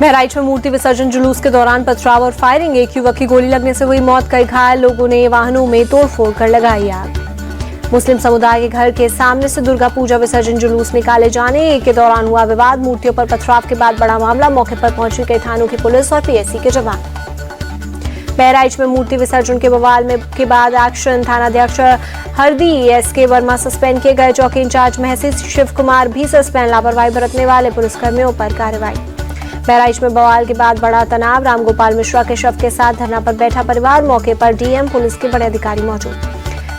बहराइच में मूर्ति विसर्जन जुलूस के दौरान पथराव और फायरिंग, एक युवक की गोली लगने से हुई मौत, कई घायल लोगों ने वाहनों में तोड़फोड़ कर लगाई आग। मुस्लिम समुदाय के घर के सामने से दुर्गा पूजा विसर्जन जुलूस निकाले जाने के दौरान हुआ विवाद, मूर्तियों पर पथराव के बाद बड़ा मामला, मौके पर पहुंची कई थानों की पुलिस और पीएससी के जवान। बहराइच में मूर्ति विसर्जन के बवाल के बाद एक्शन, थानाध्यक्ष हरदी एसके वर्मा सस्पेंड किए गए, चौकी इंचार्ज महसी शिव कुमार भी सस्पेंड, लापरवाही बरतने वाले पुलिसकर्मियों पर कार्रवाई। बहराइच में बवाल के बाद बड़ा तनाव, रामगोपाल मिश्रा के शव के साथ धरना पर बैठा परिवार, मौके पर डीएम पुलिस के बड़े अधिकारी मौजूद।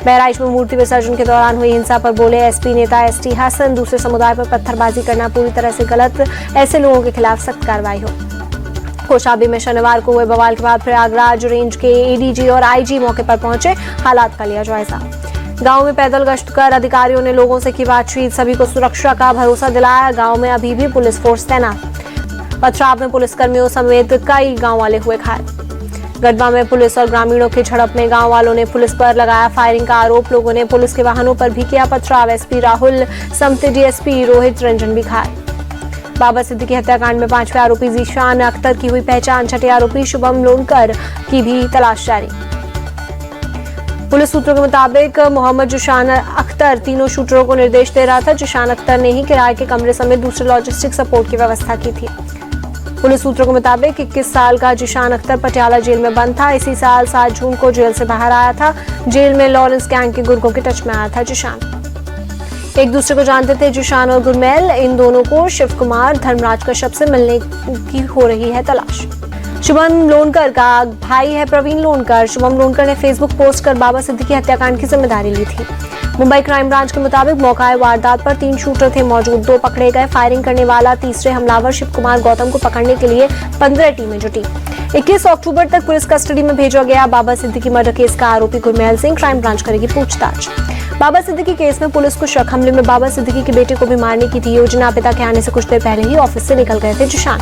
बहराइच में मूर्ति विसर्जन के दौरान हुई हिंसा पर बोले एसपी नेता एसटी हसन, दूसरे समुदाय पर पत्थरबाजी करना पूरी तरह से गलत, ऐसे लोगों के खिलाफ सख्त कार्रवाई हो। कौशाम्बी में शनिवार को हुए बवाल के बाद प्रयागराज रेंज के एडीजी और आईजी मौके पर पहुंचे, हालात का लिया जायजा। गांव में पैदल गश्त कर अधिकारियों ने लोगों से की बातचीत, सभी को सुरक्षा का भरोसा दिलाया। गांव में अभी भी पुलिस फोर्स तैनात। पथराव में पुलिसकर्मियों समेत कई गांव वाले हुए घायल। गढ़वा में पुलिस और ग्रामीणों की झड़प में गांव वालों ने पुलिस पर लगाया फायरिंग का आरोप, लोगों ने पुलिस के वाहनों पर भी किया पथराव। एसपी राहुल समते डीएसपी रोहित रंजन भी घायल। बाबा सिद्दीकी हत्याकांड में 5वें आरोपी जीशान अख्तर की हुई पहचान, 6ठे आरोपी शुभम लोनकर की भी तलाश जारी। पुलिस सूत्रों के मुताबिक मोहम्मद जुशान अख्तर तीनों शूटरों को निर्देश दे रहा था। जुशान अख्तर ने ही किराए के कमरे समेत दूसरे लॉजिस्टिक सपोर्ट की व्यवस्था की थी। पुलिस सूत्रों के मुताबिक 21 साल का जुशान अख्तर पटियाला जेल में बंद था। इसी साल 7 जून को जेल से बाहर आया था। जेल में लॉरेंस गैंग के गुर्गों के टच में आया था जुशान। एक दूसरे को जानते थे जुशान और गुरमेल, इन दोनों को शिव कुमार धर्मराज कश्यप से मिलने की हो रही है तलाश। शुभम लोनकर का भाई है प्रवीण लोनकर। शुभम लोनकर ने फेसबुक पोस्ट कर बाबा सिद्दीकी हत्याकांड की जिम्मेदारी ली थी। मुंबई क्राइम ब्रांच के मुताबिक मौका वारदात पर 3 शूटर थे मौजूद, 2 पकड़े गए। फायरिंग करने वाला तीसरे हमलावर शिव कुमार गौतम को पकड़ने के लिए 15 टीमें जुटी। 21 अक्टूबर तक पुलिस कस्टडी में भेजा गया। बाबा सिद्दीकी मर्डर केस का आरोपी गुरमेल सिंह, क्राइम ब्रांच करेगी पूछताछ। बाबा सिद्दीकी केस में पुलिस को शक, हमले में बाबा सिद्दीकी के बेटे को भी मारने की थी योजना। पिता के आने से कुछ देर पहले ही ऑफिस से निकल गए थे जुशान।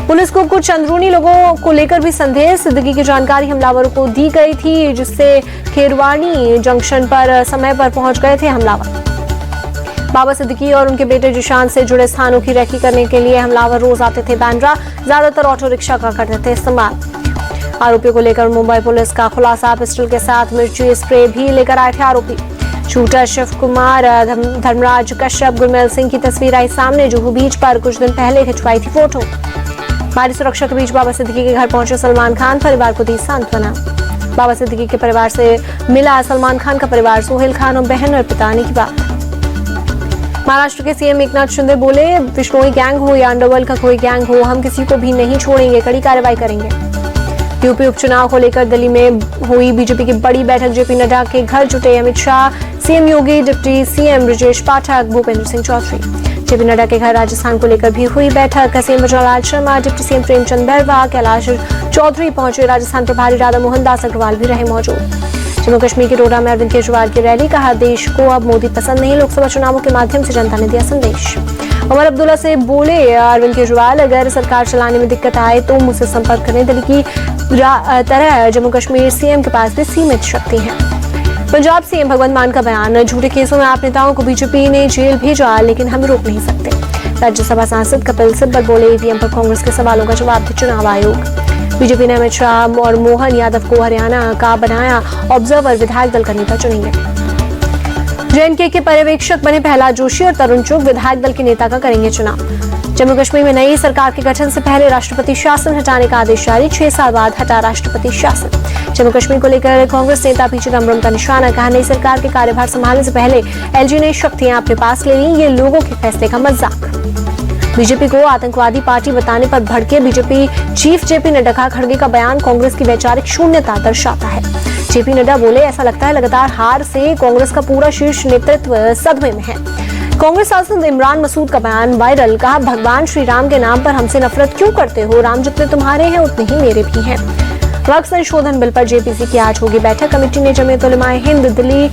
पुलिस को कुछ अंदरूनी लोगों को लेकर भी संदेह, सिद्दीकी की जानकारी हमलावरों को दी गई थी, जिससे खेरवानी जंक्शन पर समय पर पहुंच गए थे हमलावर। बाबा सिद्दीकी और उनके बेटे जुशान से जुड़े स्थानों की रेकी करने के लिए हमलावर रोज आते थे बांद्रा, ज्यादातर ऑटो रिक्शा का करते थे इस्तेमाल। आरोपियों को लेकर मुंबई पुलिस का खुलासा, पिस्टल के साथ मिर्ची स्प्रे भी लेकर आए थे आरोपी। शूटर शिव कुमार धर्मराज कश्यप गुरमेल सिंह की तस्वीर आई सामने, जुहू बीच पर कुछ दिन पहले खिंचवाई थी फोटो। भारी सुरक्षा के बीच बाबा सिद्दीकी के घर पहुंचे सलमान खान, परिवार को दी सांत्वना। बाबा सिद्दीकी के परिवार से मिला सलमान खान का परिवार, सोहेल खान और बहन अर्पिता आने की बात। महाराष्ट्र के सीएम एकनाथ शिंदे बोले, बिश्नोई गैंग हो या अंडरवर्ल्ड का कोई गैंग हो, हम किसी को भी नहीं छोड़ेंगे, कड़ी कार्रवाई करेंगे। यूपी उपचुनाव को लेकर दिल्ली में हुई बीजेपी की बड़ी बैठक, जेपी नड्डा के घर जुटे Amit Shah, CM Yogi, deputy CM Brajesh Pathak, Bhupendra Singh Chaudhary. JP Nadda के घर राजस्थान को लेकर भी हुई बैठक, CM Bajrang Sharma, deputy CM Premchand Bairwa, Kailash Chaudhary पहुंचे, राजस्थान प्रभारी राधा मोहन दास अग्रवाल भी रहे मौजूद। जम्मू कश्मीर के डोडा में अरविंद केजरीवाल की रैली, कहा देश को अब मोदी पसंद नहीं, लोकसभा चुनावों के माध्यम से जनता ने दिया संदेश। उमर अब्दुल्ला से बोले अरविंद केजरीवाल, अगर सरकार चलाने में दिक्कत आए तो मुझसे संपर्क करें। दिल्ली की तरह जम्मू कश्मीर सीएम के पास भी सीमित शक्ति है। पंजाब सीएम भगवंत मान का बयान, झूठे केसों में आप नेताओं को बीजेपी ने जेल भेजा, लेकिन हम रोक नहीं सकते। राज्यसभा सांसद कपिल सिब्बल बोले, ईवीएम पर कांग्रेस के सवालों का जवाब दे चुनाव आयोग। बीजेपी ने अमित शाह और मोहन यादव को हरियाणा का बनाया ऑब्जर्वर, विधायक दल का नेता चुनेंगे। जेएनके के पर्यवेक्षक बने प्रहलाद जोशी और तरुण चुग, विधायक दल के नेता का करेंगे चुनाव। जम्मू कश्मीर में नई सरकार के गठन से पहले राष्ट्रपति शासन हटाने का आदेश जारी, 6 साल बाद हटा राष्ट्रपति शासन। जम्मू कश्मीर को लेकर कांग्रेस नेता पी चिदंबरम का निशाना, कहा नई सरकार के कार्यभार संभालने से पहले एलजी ने शक्तियां अपने पास ले ली, ये लोगों के फैसले का मजाक। बीजेपी को आतंकवादी पार्टी बताने पर भड़के बीजेपी चीफ जेपी नड्डा का खड़गे का बयान कांग्रेस की वैचारिक शून्यता दर्शाता है। जेपी नड्डा बोले, ऐसा लगता है लगातार हार से कांग्रेस का पूरा शीर्ष नेतृत्व सदमे में है। कांग्रेस सांसद इमरान मसूद का बयान वायरल, कहा भगवान श्री राम के नाम पर हमसे नफरत क्यों करते हो, राम जितने तुम्हारे हैं उतने ही मेरे भी हैं। वक्फ संशोधन बिल पर जेपीसी की आज होगी बैठक, कमेटी ने जमीयत उलमा हिंद, दिल्ली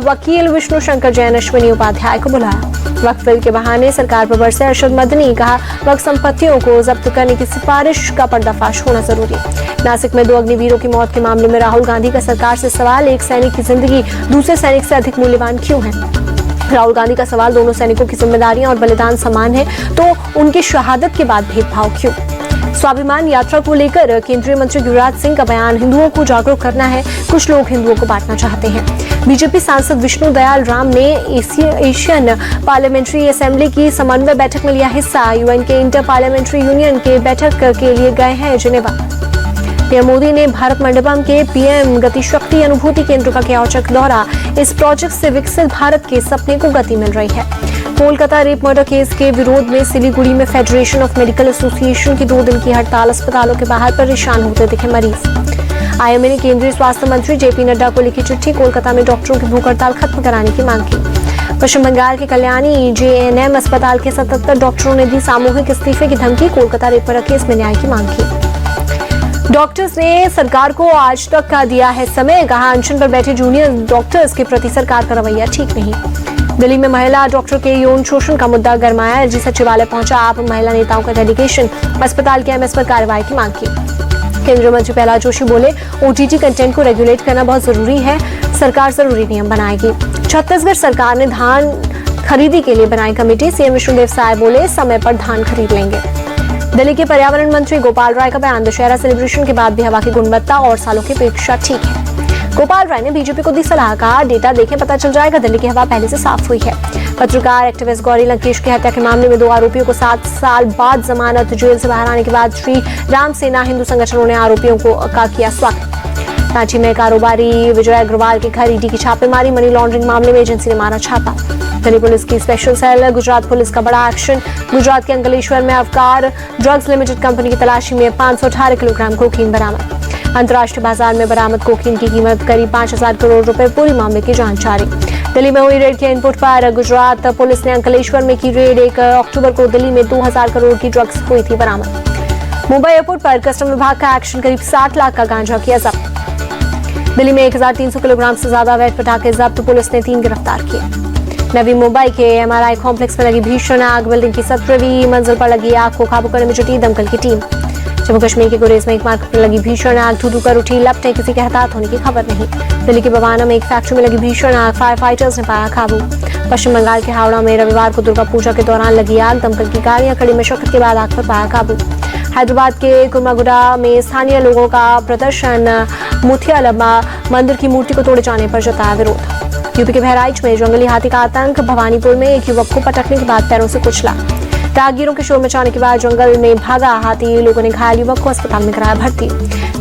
वकील विष्णु शंकर जैन, अश्विनी उपाध्याय को बुलाया। वक्फ बिल के बहाने सरकार पर बरसे अरशद मदनी, कहा वक्फ संपत्तियों को जब्त करने की सिफारिश का पर्दाफाश होना जरूरी। नासिक में 2 अग्निवीरों की मौत के मामले में राहुल गांधी का सरकार से सवाल, एक सैनिक की जिंदगी दूसरे सैनिक से अधिक मूल्यवान क्यों है। राहुल गांधी का सवाल, दोनों सैनिकों की जिम्मेदारियां और बलिदान समान है तो उनकी शहादत के बाद भेदभाव क्यों? स्वाभिमान यात्रा को लेकर केंद्रीय मंत्री गिरिराज सिंह का बयान, हिंदुओं को जागरूक करना है, कुछ लोग हिंदुओं को बांटना चाहते हैं। बीजेपी सांसद विष्णु दयाल राम ने एशियन पार्लियामेंट्री असेंबली की समन्वय बैठक में लिया हिस्सा। यूएन के इंटर पार्लियामेंट्री यूनियन के बैठक के लिए गए हैं जिनेवा। पीएम मोदी ने भारत मंडपम के पीएम गतिशक्ति अनुभूति केंद्र का किया औचक दौरा। इस प्रोजेक्ट से विकसित भारत के सपने को गति मिल रही है। कोलकाता रेप मर्डर केस के विरोध में सिलीगुड़ी में फेडरेशन ऑफ मेडिकल एसोसिएशन की 2 दिन की हड़ताल, अस्पतालों के बाहर परेशान होते दिखे मरीज। आईएमए ने केंद्रीय स्वास्थ्य मंत्री जेपी नड्डा को लिखी चिट्ठी, कोलकाता में डॉक्टरों की भूख हड़ताल खत्म कराने की मांग की। पश्चिम बंगाल के कल्याणी जेएनएम अस्पताल के 77 डॉक्टरों ने दी सामूहिक इस्तीफे की धमकी, कोलकाता रेप मर्डर केस में न्याय की मांग की। डॉक्टर्स ने सरकार को आज तक का दिया है समय, कहा अनशन पर बैठे जूनियर डॉक्टर्स के प्रति सरकार का रवैया ठीक नहीं। दिल्ली में महिला डॉक्टर के यौन शोषण का मुद्दा गरमाया, एलजी सचिवालय पहुंचा आप महिला नेताओं का डेलीगेशन, अस्पताल के एमएस पर कार्रवाई की मांग की। केंद्रीय मंत्री प्रहलाद जोशी बोले, ओटीटी कंटेंट को रेगुलेट करना बहुत जरूरी है, सरकार जरूरी नियम बनाएगी। छत्तीसगढ़ सरकार ने धान खरीदी के लिए बनाई कमेटी, सीएम विष्णुदेव साय बोले समय पर धान खरीद लेंगे। दिल्ली के पर्यावरण मंत्री गोपाल राय का बयान, दशहरा सेलिब्रेशन के बाद भी हवा की गुणवत्ता और सालों की अपेक्षा ठीक है। गोपाल राय ने बीजेपी को दी सलाह, कहा डेटा देखें पता चल जाएगा, दिल्ली की हवा पहले से साफ हुई है। पत्रकार एक्टिविस्ट गौरी लंकेश की हत्या के मामले में 2 आरोपियों को 7 साल बाद जमानत, जेल से बाहर आने के बाद श्री राम सेना हिंदू संगठनों ने आरोपियों का किया स्वागत। रांची में कारोबारी विजय अग्रवाल के घर ईडी की छापेमारी, मनी लॉन्ड्रिंग मामले में एजेंसी ने मारा छापा। दिल्ली पुलिस की स्पेशल सेल, गुजरात पुलिस का बड़ा एक्शन, गुजरात के अंकलेश्वर में अवकार ड्रग्स लिमिटेड कंपनी की तलाशी में 518 किलोग्राम कोकीन बरामद। अंतर्राष्ट्रीय बाजार में बरामद कोकीन की कीमत करीब 5000 करोड़ रुपए, पूरी मामले की जांच जारी। दिल्ली में हुई रेड के इनपुट पर गुजरात पुलिस ने अंकलेश्वर में की रेड, 1 अक्टूबर को दिल्ली में 2000 करोड़ की ड्रग्स हुई थी बरामद। मुंबई एयरपोर्ट पर कस्टम विभाग का एक्शन, करीब 60 लाख का गांजा किया जब्त। दिल्ली में 1300 किलोग्राम से ज्यादा अवैध पटाखे जब्त, पुलिस ने 3 गिरफ्तार किए। नवी मुंबई के एमआरआई कॉम्प्लेक्स में लगी भीषण आग, बिल्डिंग की 17वीं मंजिल पर लगी आग को काबू करने में जुटी दमकल की टीम। जम्मू कश्मीर के गुरेज में एक मार्केट पर लगी भीषण आग, धू कर उठी लपटें, किसी के हताहत होने की खबर नहीं। दिल्ली के बवाना में एक फैक्ट्री में लगी भीषण आग, फायर फाइटर्स ने पाया काबू। पश्चिम बंगाल के हावड़ा में रविवार को दुर्गा पूजा के दौरान लगी आग, दमकल की गाड़ियां कड़ी मशक्कत के बाद आग पर पाया काबू। हैदराबाद के कुर्मागुडा में स्थानीय लोगों का प्रदर्शन, मुथियालम्मा मंदिर की मूर्ति को तोड़े जाने पर जताया विरोध। यूपी के बहराइच में जंगली हाथी का आतंक, भवानीपुर में एक युवक को पटकने के बाद पैरों से कुचला। राहगीरों के शोर मचाने के बाद जंगल में भागा हाथी, लोगों ने घायल युवक को अस्पताल में कराया भर्ती।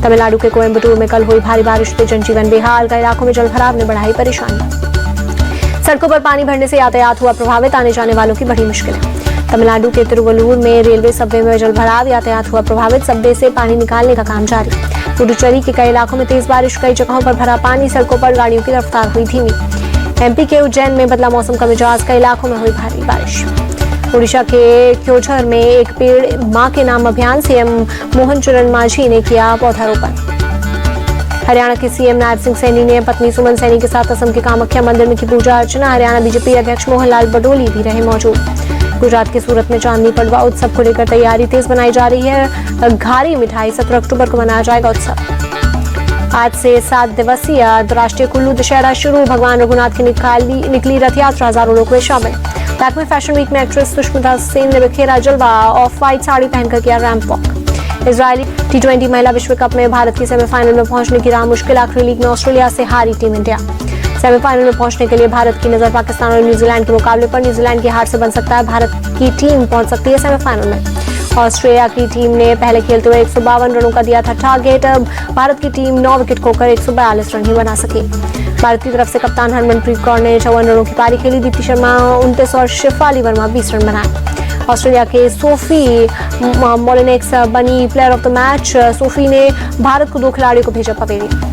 तमिलनाडु के कोयम्बटूर में कल हुई भारी बारिश से जनजीवन बेहाल, कई इलाकों में जलभराव ने बढ़ाई परेशानी। सड़कों पर पानी भरने से यातायात हुआ प्रभावित, आने जाने वालों की बड़ी मुश्किलें। तमिलनाडु के तिरुवल्लूर में रेलवे सबवे में जलभराव, यातायात हुआ प्रभावित, सबवे से पानी निकालने का काम जारी। पुडुचेरी के कई इलाकों में तेज बारिश, कई जगहों पर भरा पानी, सड़कों पर गाड़ियों की रफ्तार हुई धीमी। एमपी के उज्जैन में बदला मौसम का मिजाज, कई इलाकों में हुई भारी बारिश। ओडिशा के क्योझर में एक पेड़ मां के नाम अभियान, सीएम मोहन चरण मांझी ने किया पौधारोपण। हरियाणा के सीएम नायब सिंह सैनी ने पत्नी सुमन सैनी के साथ असम के कामाख्या मंदिर में की पूजा अर्चना। हरियाणा बीजेपी अध्यक्ष मोहन लाल बडोली भी रहे मौजूद। गुजरात के सूरत में चांदनी पड़वा उत्सव को लेकर तैयारी तेज बनाई जा रही है। घारी मिठाई 17 अक्टूबर को मनाया जाएगा उत्सव। आज से 7 दिवसीय अंतर्राष्ट्रीय कुल्लू दशहरा शुरू, भगवान रघुनाथ की निकली रथ यात्रा, हजारों लोग हुए शामिल। लैक्मे फैशन वीक में एक्ट्रेस सुष्मिता सेन ने बिखेरा जलवा, ऑफ वाइट साड़ी पहनकर किया रैंप वॉक। इजरायली T20 महिला विश्व कप में भारत की सेमीफाइनल में पहुंचने की राह मुश्किल, आखिरी लीग में ऑस्ट्रेलिया से हारी टीम इंडिया। सेमीफाइनल में पहुंचने के लिए भारत की नजर पाकिस्तान और न्यूजीलैंड के मुकाबले पर, न्यूजीलैंड की हार से बन सकता है भारत की टीम पहुंच सकती है सेमीफाइनल में। ऑस्ट्रेलिया की टीम ने पहले खेलते हुए 152 रनों का दिया था टारगेट, भारत की टीम 9 विकेट खोकर 142 रन ही बना सकी। भारत की तरफ से कप्तान हरमनप्रीत कौर ने 54 रनों की पारी खेली, दीप्ति शर्मा 29 और शेफाली वर्मा 20 रन बनाए। ऑस्ट्रेलिया के सोफी मोलिनेक्स बनी player of the match. Sophie ने भारत को 2 खिलाड़ियों को भेजा पवेलियन।